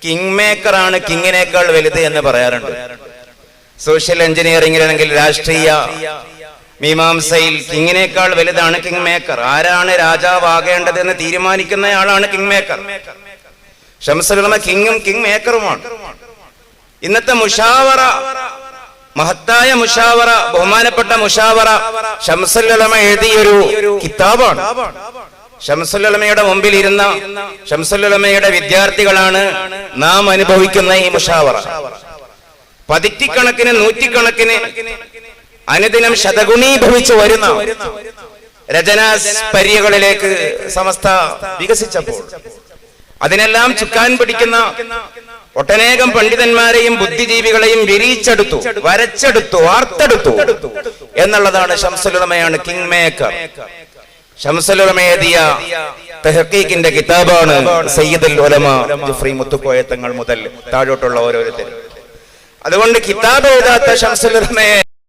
King maker ആണ് കിങ്ങിനേക്കാൾ വലുത് എന്ന് പറയാറുണ്ട്. സോഷ്യൽ എഞ്ചിനീയറിംഗിലാണെങ്കിൽ രാഷ്ട്രീയ മീമാംസയിൽ കിങ്ങിനേക്കാൾ വലുതാണ് കിങ് മേക്കർ. ആരാണ് രാജാവാകേണ്ടതെന്ന് തീരുമാനിക്കുന്നയാളാണ് കിങ് മേക്കർ. ശംസുൽ ഉലമ കിങ്ങും കിങ് മേക്കറുമാണ്. ഇന്നത്തെ മുഷാവറ, മഹത്തായ മുഷാവറ, ബഹുമാനപ്പെട്ട മുഷാവറ ശംസുൽ ഉലമ എഴുതിയൊരു കിതാബാണ്. ശംസുൽ ഉലമയുടെ മുമ്പിൽ ഇരുന്ന ശംസുൽ ഉലമയുടെ വിദ്യാർത്ഥികളാണ് നാം അനുഭവിക്കുന്ന ഈ മുഷാവറ. പതിറ്റിക്കണക്കിന് നൂറ്റിക്കണക്കിന് അനുദിനം ശതഗുണീഭവിച്ചു വരുന്ന രചനാസ്പര്യകളിലേക്ക് സമസ്ത വികസിച്ചപ്പോൾ അതിനെല്ലാം ചുക്കാൻ പിടിക്കുന്ന ഒട്ടനേകം പണ്ഡിതന്മാരെയും ബുദ്ധിജീവികളെയും വിരിച്ചെടുത്തു, വരച്ചെടുത്തു, വാർത്തെടുത്തു എന്നുള്ളതാണ് ശംസുൽ ഉലമയാണ് കിങ് മേക്കർ. ശംസുൽ ഉലമ എഴുതിയ തഹ്ഖീഖിന്റെ കിതാബാണ് സയ്യിദുൽ ഉലമ ജുഫ്രി മുത്തുക്കോയ തങ്ങൾ മുതൽ താഴോട്ടുള്ള ഓരോരുത്തരും. അതുകൊണ്ട് കിതാബ് എഴുതാത്ത ശംസുൽ ഉലമയെ